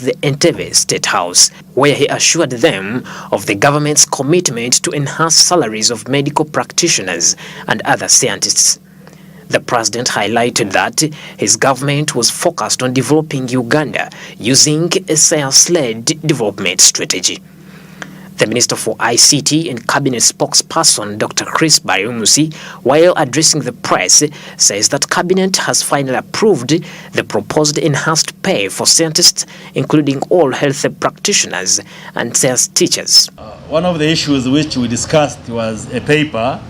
the Entebbe State House, where he assured them of the government's commitment to enhance salaries of medical practitioners and other scientists. The president highlighted that his government was focused on developing Uganda using a science-led development strategy. The Minister for ICT and Cabinet spokesperson Dr. Chris Baryomusi, while addressing the press, says that Cabinet has finally approved the proposed enhanced pay for scientists, including all health practitioners and science teachers. One of the issues which we discussed was a paper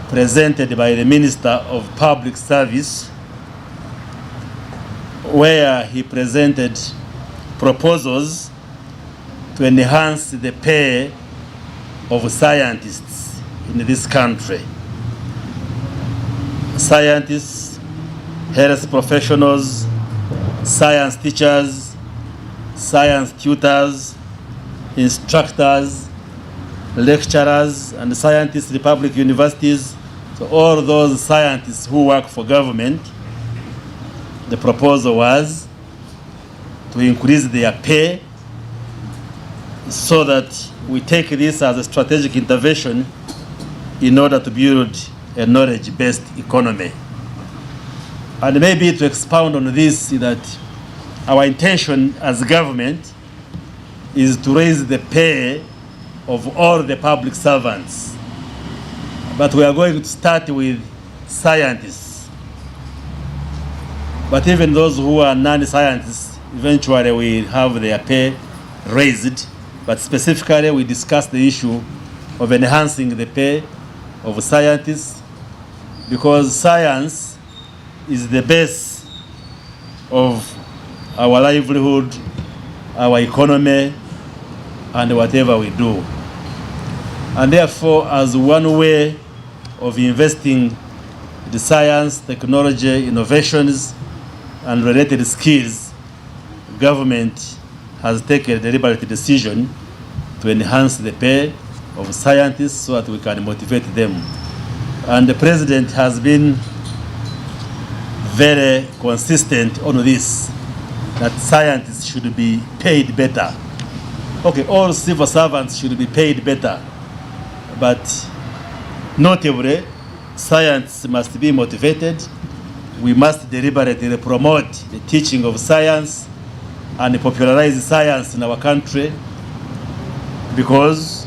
presented by the Minister of Public Service, where he presented proposals to enhance the pay of scientists in this country. Scientists, health professionals, science teachers, science tutors, instructors, lecturers, and scientists in public universities. So all those scientists who work for government, the proposal was to increase their pay so that we take this as a strategic intervention in order to build a knowledge-based economy. And maybe to expound on this, that our intention as government is to raise the pay of all the public servants. But we are going to start with scientists. But even those who are non-scientists, eventually will have their pay raised. But specifically, we discussed the issue of enhancing the pay of scientists, because science is the base of our livelihood, our economy, and whatever we do. And therefore, as one way of investing the science, technology, innovations, and related skills, government has taken a deliberate decision to enhance the pay of scientists so that we can motivate them. And the president has been very consistent on this, that scientists should be paid better. Okay, all civil servants should be paid better, but notably, science must be motivated. We must deliberately promote the teaching of science and popularize science in our country, because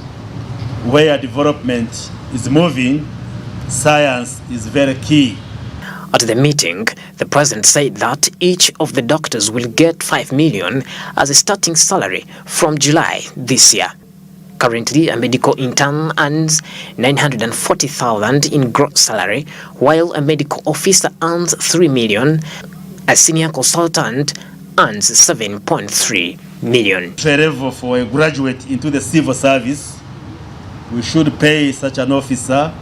where development is moving, science is very key. At the meeting, the president said that each of the doctors will get 5 million as a starting salary from July this year. Currently, a medical intern earns 940,000 in gross salary, while a medical officer earns 3 million. A senior consultant earns 7.3 million. Entry level for a graduate into the civil service, we should pay such an officer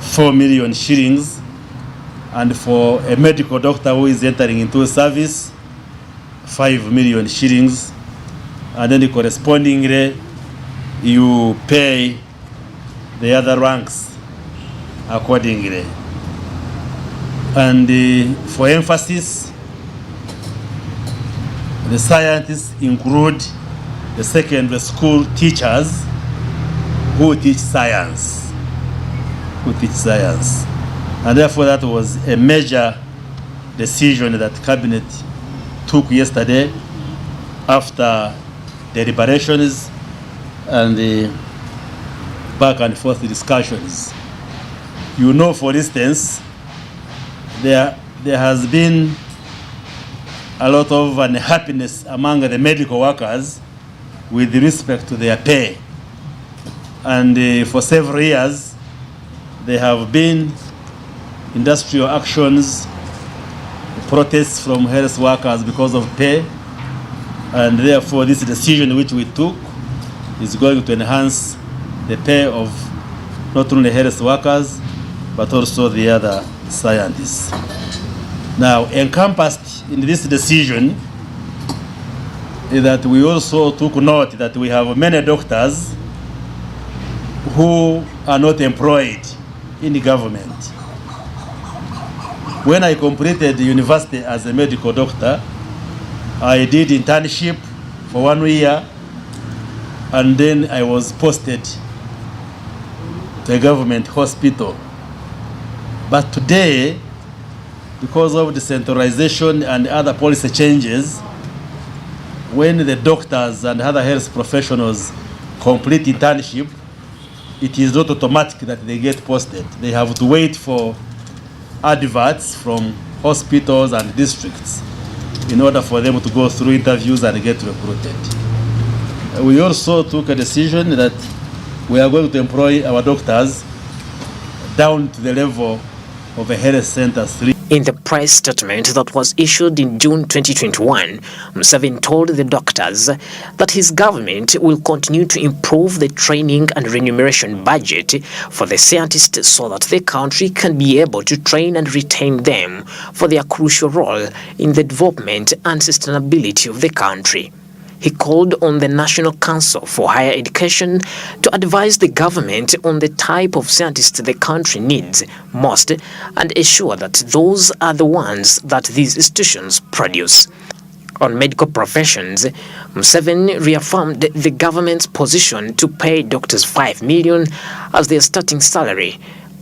4 million shillings, and for a medical doctor who is entering into a service, 5 million shillings, and then correspondingly you pay the other ranks accordingly. And for emphasis, the scientists include the secondary school teachers who teach science. And therefore that was a major decision that Cabinet took yesterday after deliberations and the back and forth discussions. You know, for instance, there has been a lot of unhappiness among the medical workers with respect to their pay. And for several years, there have been industrial actions, protests from health workers because of pay. And therefore, this decision which we took is going to enhance the pay of not only health workers, but also the other scientists. Now, encompassed in this decision is that we also took note that we have many doctors who are not employed in the government. When I completed the university as a medical doctor, I did internship for 1 year, and then I was posted to a government hospital. But today, because of decentralization and other policy changes, when the doctors and other health professionals complete internship, it is not automatic that they get posted. They have to wait for adverts from hospitals and districts in order for them to go through interviews and get recruited. We also took a decision that we are going to employ our doctors down to the level of a health center 3. In the press statement that was issued in June 2021, Museveni told the doctors that his government will continue to improve the training and remuneration budget for the scientists so that the country can be able to train and retain them for their crucial role in the development and sustainability of the country. He called on the National Council for Higher Education to advise the government on the type of scientists the country needs most and ensure that those are the ones that these institutions produce. On medical professions, Museveni reaffirmed the government's position to pay doctors $5 million as their starting salary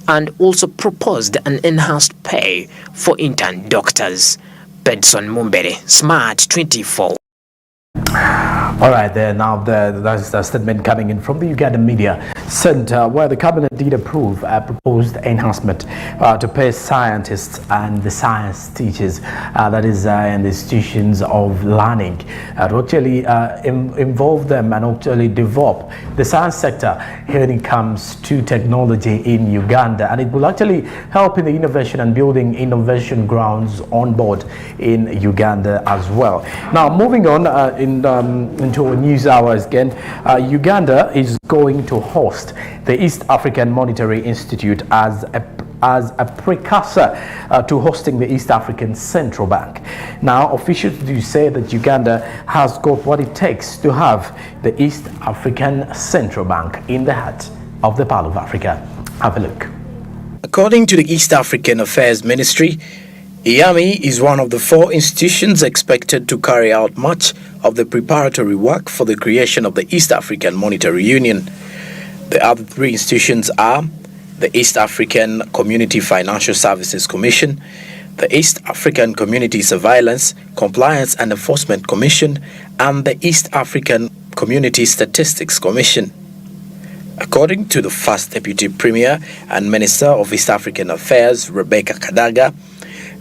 and also proposed an enhanced pay for intern doctors. Pedson Mumbere, Smart 24. All right, there now that's the statement coming in from the Uganda Media Center, where the cabinet did approve a proposed enhancement to pay scientists and the science teachers, that is in the institutions of learning, to actually involve them and actually develop the science sector when it comes to technology in Uganda, and it will actually help in the innovation and building innovation grounds on board in Uganda as well. Now, moving on into our news hours again, Uganda is going to host the East African Monetary Institute as a precursor to hosting the East African Central Bank. Now, officials do say that Uganda has got what it takes to have the East African Central Bank in the heart of the Pearl of Africa. Have a look. According to the East African Affairs Ministry, EAMI is one of the 4 institutions expected to carry out much of the preparatory work for the creation of the East African Monetary Union. The other 3 institutions are the East African Community Financial Services Commission, the East African Community Surveillance, Compliance and Enforcement Commission, and the East African Community Statistics Commission. According to the first Deputy Premier and Minister of East African Affairs, Rebecca Kadaga,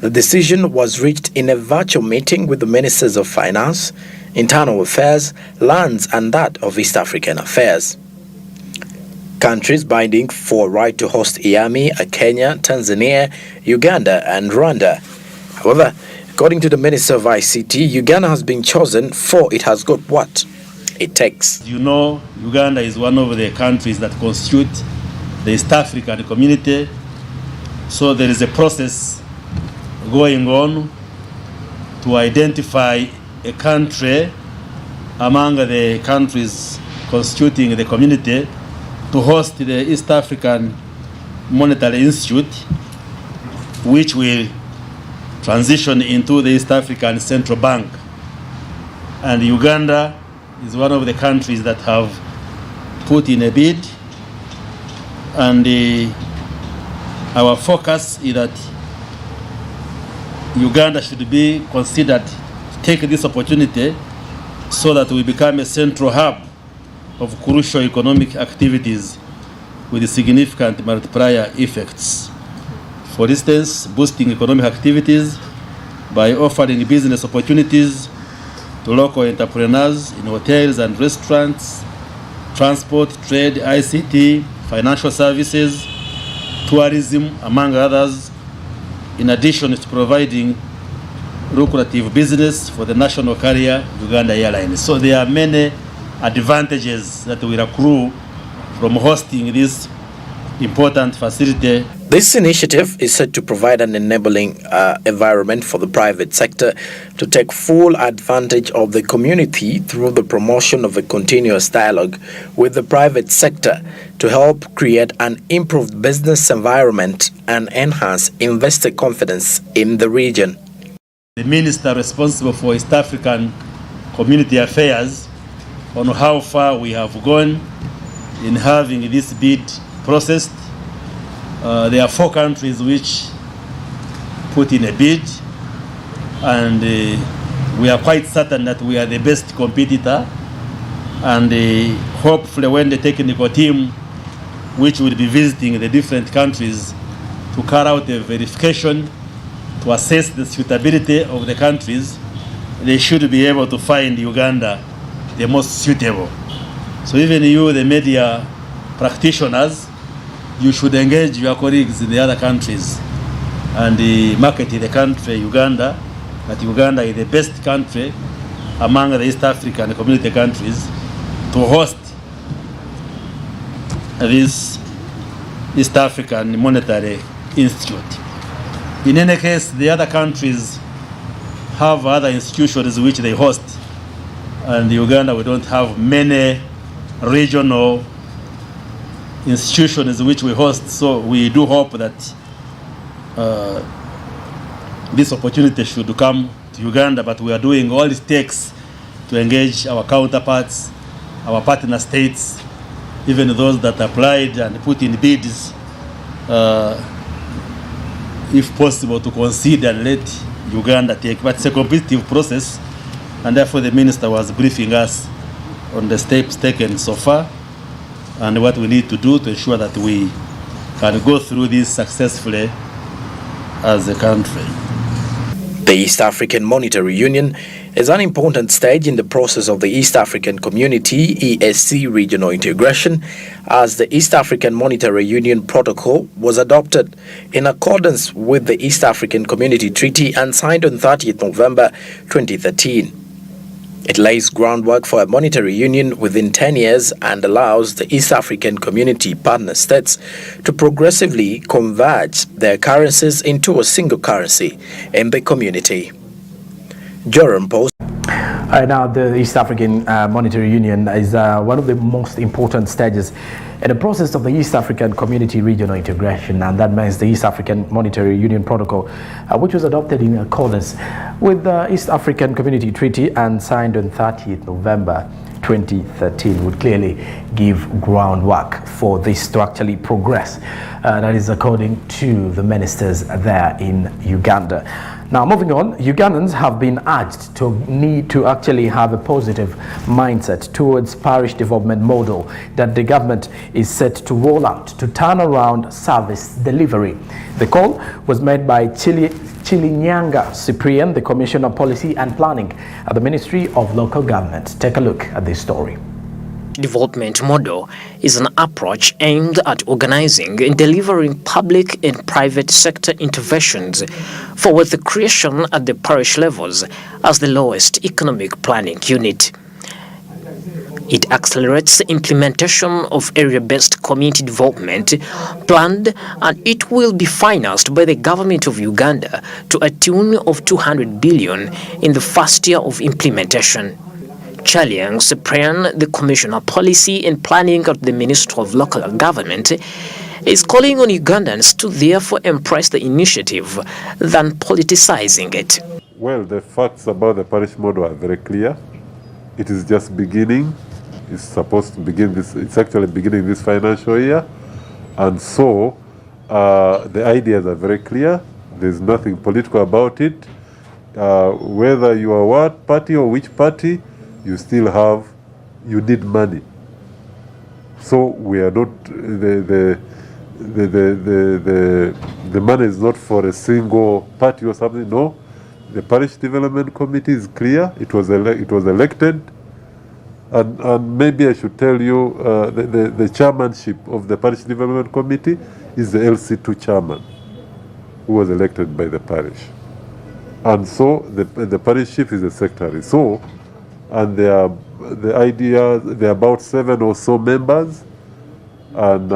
the decision was reached in a virtual meeting with the Ministers of Finance, Internal Affairs, Lands and that of East African Affairs. Countries binding for right to host EAMI are Kenya, Tanzania, Uganda and Rwanda. However, according to the Minister of ICT, Uganda has been chosen for it has got what it takes. You know, Uganda is one of the countries that constitute the East African community, so there is a process going on to identify a country among the countries constituting the community to host the East African Monetary Institute, which will transition into the East African Central Bank. And Uganda is one of the countries that have put in a bid, and our focus is that Uganda should be considered to take this opportunity so that we become a central hub of crucial economic activities with significant multiplier effects. For instance, boosting economic activities by offering business opportunities to local entrepreneurs in hotels and restaurants, transport, trade, ICT, financial services, tourism, among others, in addition to providing lucrative business for the national carrier Uganda Airlines. So there are many advantages that will accrue from hosting this important facility. This initiative is set to provide an enabling environment for the private sector to take full advantage of the community through the promotion of a continuous dialogue with the private sector to help create an improved business environment and enhance investor confidence in the region. the minister responsible for East African Community Affairs on how far we have gone in having this bid processed. There are 4 countries which put in a bid, and we are quite certain that we are the best competitor, and hopefully when the technical team which will be visiting the different countries to carry out a verification to assess the suitability of the countries, they should be able to find Uganda the most suitable. So even you, the media practitioners, you should engage your colleagues in the other countries and market the country, Uganda, that Uganda is the best country among the East African community countries to host this East African Monetary Institute. In any case, the other countries have other institutions which they host, and in Uganda we don't have many regional institutions which we host, so we do hope that this opportunity should come to Uganda, but we are doing all it takes to engage our counterparts, our partner states, even those that applied and put in bids, if possible, to consider and let Uganda take. But it's a competitive process, and therefore the minister was briefing us on the steps taken so far and what we need to do to ensure that we can go through this successfully as a country. The East African Monetary Union is an important stage in the process of the East African Community ESC regional integration, as the East African Monetary Union Protocol was adopted in accordance with the East African Community Treaty and signed on 30th November 2013. It lays groundwork for a monetary union within 10 years and allows the East African Community partner states to progressively converge their currencies into a single currency in the community. Joram Post. Now, the East African Monetary Union is one of the most important stages in the process of the East African Community regional integration, and that means the East African Monetary Union Protocol, which was adopted in accordance with the East African Community Treaty and signed on 30th November 2013, would clearly give groundwork for this to actually progress. That is according to the ministers there in Uganda. Now, moving on, Ugandans have been urged to need to actually have a positive mindset towards parish development model that the government is set to roll out to turn around service delivery. The call was made by Chilinyanga Cyprian, the Commissioner of Policy and Planning at the Ministry of Local Government. Take a look at this story. Development model is an approach aimed at organizing and delivering public and private sector interventions for the creation at the parish levels as the lowest economic planning unit. It accelerates the implementation of area-based community development planned, and it will be financed by the government of Uganda to a tune of 200 billion in the first year of implementation. Chaliang Cyprian, the Commissioner of Policy and Planning at the Ministry of Local Government, is calling on Ugandans to therefore embrace the initiative than politicizing it. Well, the facts about the parish model are very clear. It is just beginning. It's supposed to begin this, it's actually beginning this financial year. And so the ideas are very clear. There's nothing political about it. Whether you are what party or which party, you need money. So we are not, the money is not for a single party or something, no. The Parish Development Committee is clear, it was elected, and maybe I should tell you, the chairmanship of the Parish Development Committee is the LC2 chairman, who was elected by the parish. And so the parish chief is the secretary. So, and there are about 7 or so members, and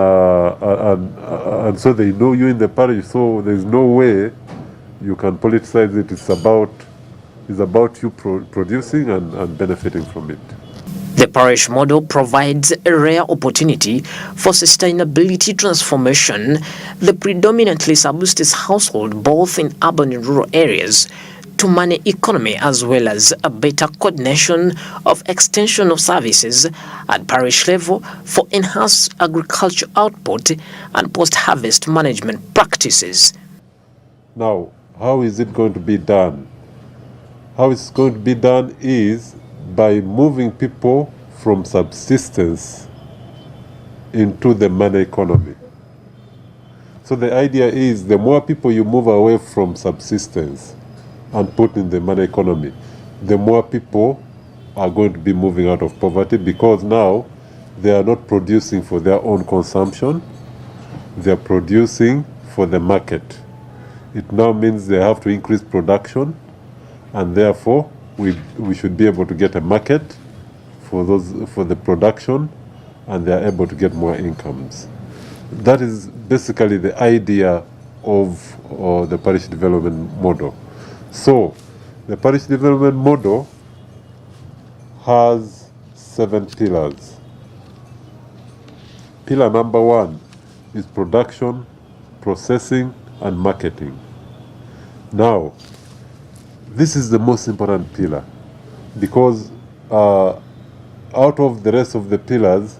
so they know you in the parish. So there's no way you can politicize it. It's about you producing and benefiting from it. The parish model provides a rare opportunity for sustainability transformation, the predominantly subsistence household both in urban and rural areas, to money economy as well as a better coordination of extension of services at parish level for enhanced agriculture output and post-harvest management practices. Now, how is it going to be done? How it's going to be done is by moving people from subsistence into the money economy. So the idea is the more people you move away from subsistence and put in the money economy, the more people are going to be moving out of poverty, because now they are not producing for their own consumption, they are producing for the market. It now means they have to increase production, and therefore we should be able to get a market for the production, and they are able to get more incomes. That is basically the idea of the parish development model. So the parish development model has 7 pillars. Pillar number 1 is production, processing, and marketing. Now, this is the most important pillar, because out of the rest of the pillars,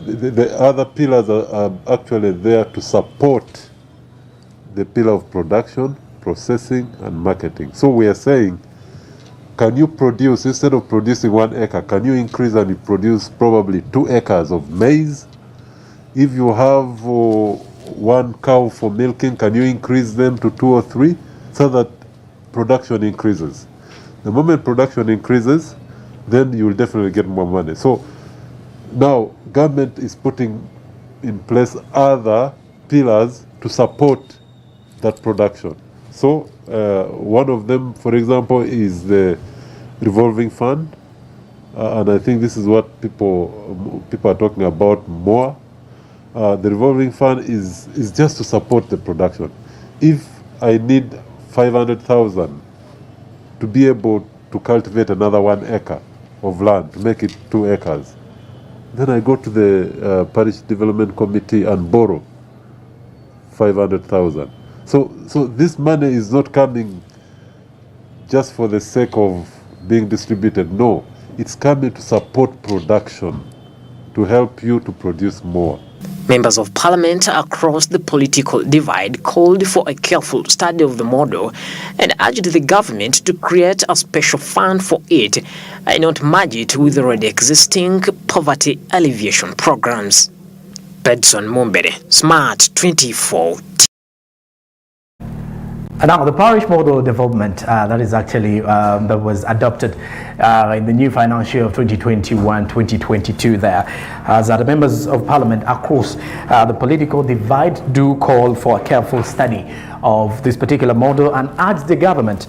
the other pillars are actually there to support the pillar of production, processing, and marketing. So we are saying, can you produce, instead of producing 1 acre, can you increase and you produce probably 2 acres of maize? If you have 1 cow for milking, can you increase them to 2 or 3 so that production increases? The moment production increases, then you will definitely get more money. So now government is putting in place other pillars to support that production. So one of them, for example, is the revolving fund, and I think this is what people are talking about more. The revolving fund is just to support the production. If I need 500,000 to be able to cultivate another 1 acre of land to make it 2 acres, then I go to the parish development committee and borrow 500,000. So this money is not coming just for the sake of being distributed. No, it's coming to support production, to help you to produce more. Members of Parliament across the political divide called for a careful study of the model and urged the government to create a special fund for it and not merge it with already existing poverty alleviation programs. Pedson Mumbere, Smart 24. Now, the parish model development that is actually that was adopted in the new financial year of 2021-2022 there, as the members of parliament across the political divide do call for a careful study of this particular model and urge the government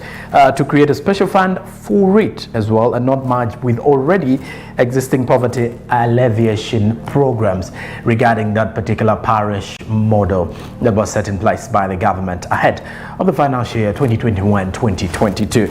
to create a special fund for it as well and not merge with already existing poverty alleviation programs regarding that particular parish model that was set in place by the government ahead of the financial year 2021-2022.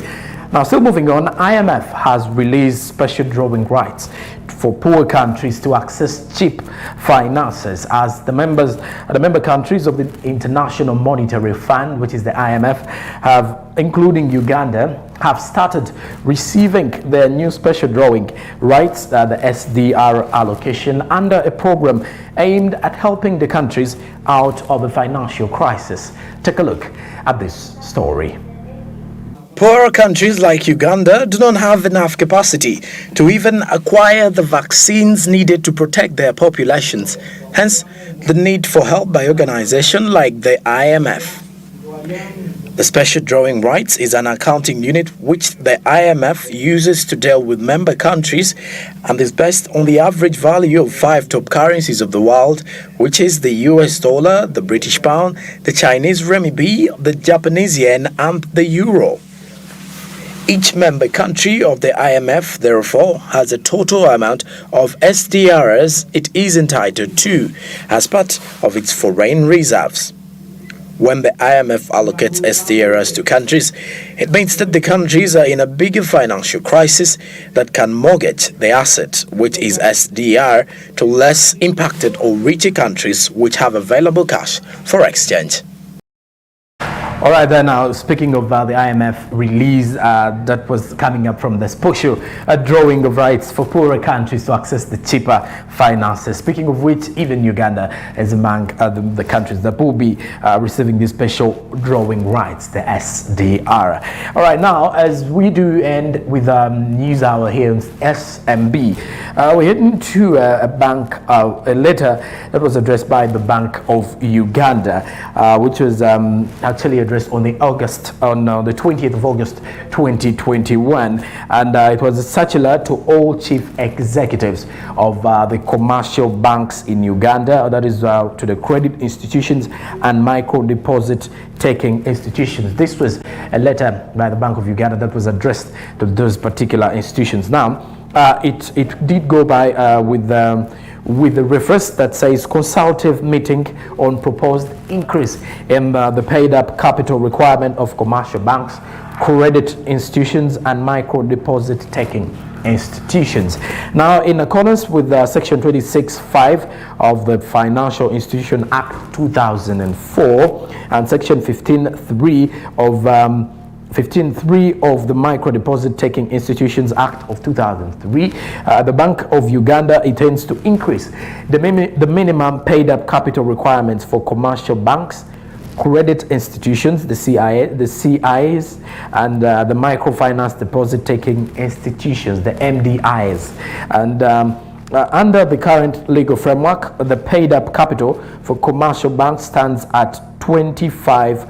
Now, still moving on, IMF has released special drawing rights for poor countries to access cheap finances as the member countries of the International Monetary Fund, which is the IMF, have, including Uganda, have started receiving their new special drawing rights, the SDR allocation, under a program aimed at helping the countries out of a financial crisis. Take a look at this story. Poorer countries like Uganda do not have enough capacity to even acquire the vaccines needed to protect their populations, hence the need for help by organizations like the IMF. The special drawing rights is an accounting unit which the IMF uses to deal with member countries and is based on the average value of 5 top currencies of the world, which is the US dollar, the British pound, the Chinese renminbi, the Japanese yen, and the euro. Each member country of the IMF, therefore, has a total amount of SDRs it is entitled to as part of its foreign reserves. When the IMF allocates SDRs to countries, it means that the countries are in a bigger financial crisis that can mortgage the asset, which is SDR, to less impacted or richer countries which have available cash for exchange. All right, then now speaking of the IMF release that was coming up from the special drawing of rights for poorer countries to access the cheaper finances. Speaking of which, even Uganda is among the countries that will be receiving this special drawing rights, the SDR. All right, now as we do end with news hour here in SMB, we're heading to a letter that was addressed by the Bank of Uganda, which was actually addressed on the 20th of August 2021, and it was a circular to all chief executives of the commercial banks in Uganda, that is to the credit institutions and micro deposit taking institutions. This was a letter by the Bank of Uganda that was addressed to those particular institutions. Now it did go by with the reference that says consultative meeting on proposed increase in the paid up capital requirement of commercial banks, credit institutions and micro deposit taking institutions. Now, in accordance with section 26(5) of the Financial Institution Act 2004 and section 15(3) of 15(3) of the Micro Deposit Taking Institutions Act of 2003, the Bank of Uganda intends to increase the minimum paid up capital requirements for commercial banks, credit institutions, the CIs, and the microfinance deposit taking institutions, the MDIs. And under the current legal framework, the paid up capital for commercial banks stands at 25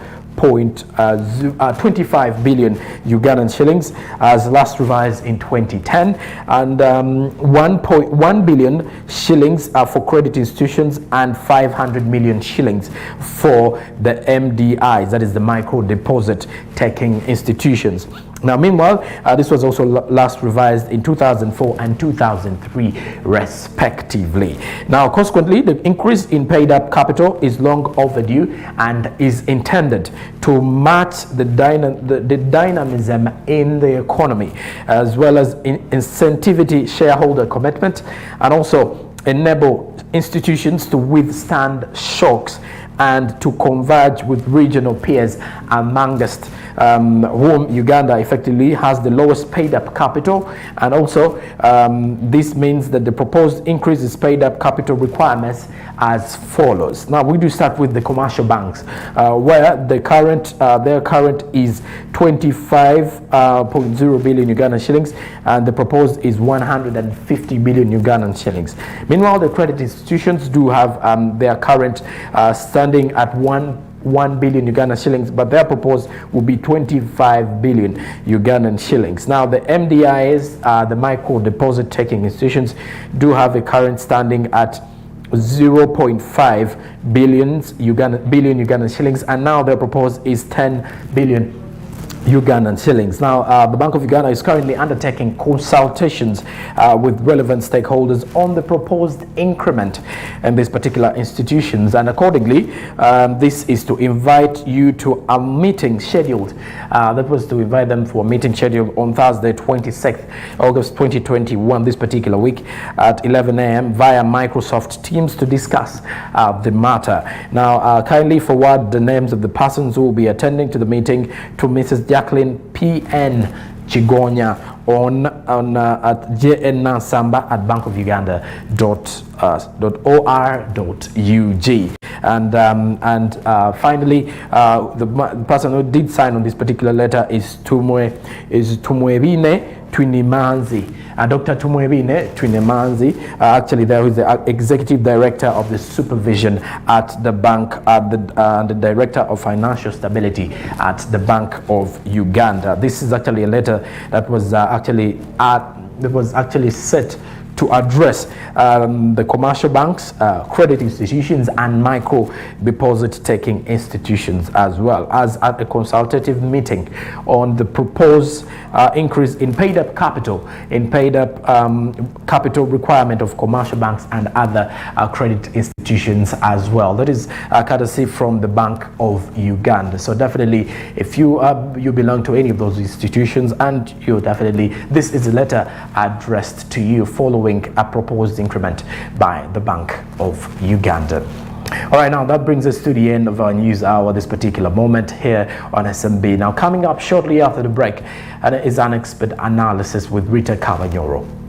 billion Ugandan shillings as last revised in 2010, and 1.1 billion shillings for credit institutions and 500 million shillings for the MDIs, that is the micro deposit taking institutions. Now, meanwhile, this was also last revised in 2004 and 2003, respectively. Now, consequently, the increase in paid-up capital is long overdue and is intended to match the dynamism in the economy, as well as incentivity shareholder commitment, and also enable institutions to withstand shocks and to converge with regional peers, amongst whom Uganda effectively has the lowest paid-up capital. And also this means that the proposed increase is paid-up capital requirements as follows. Now, we do start with the commercial banks, where their current is 25.0 billion Ugandan shillings, and the proposed is 150 billion Ugandan shillings. Meanwhile, the credit institutions do have their current standing at 1 billion Ugandan shillings, but their proposed will be 25 billion Ugandan shillings. Now, the MDIs, the micro deposit taking institutions, do have a current standing at 0.5 billion Ugandan shillings, and now their proposed is 10 billion Ugandan shillings. Now, the Bank of Uganda is currently undertaking consultations with relevant stakeholders on the proposed increment in these particular institutions, and accordingly, this is to invite you to a meeting scheduled. That was to invite them for a meeting scheduled on Thursday, 26th August 2021, this particular week at 11 a.m. via Microsoft Teams to discuss the matter. Now, kindly forward the names of the persons who will be attending to the meeting to Mrs. Jacqueline P.N. Chigonya at jnnansamba@bankofuganda.or.ug. And finally, the person who did sign on this particular letter is Tumwebine Twinimanzi. Dr. Tumwebine Twinimanzi, actually there is the executive director of the supervision at the bank, the director of financial stability at the Bank of Uganda. This is actually a letter that was actually set to address the commercial banks, credit institutions, and micro deposit taking institutions, as well as at a consultative meeting on the proposed increase in paid up capital, capital requirement of commercial banks and other credit institutions as well. That is courtesy from the Bank of Uganda. So definitely, if you belong to any of those institutions, and this is a letter addressed to you following a proposed increment by the Bank of Uganda. All right, now that brings us to the end of our news hour this particular moment here on SMB. Now, coming up shortly after the break is an expert analysis with Rita Cavagniolo.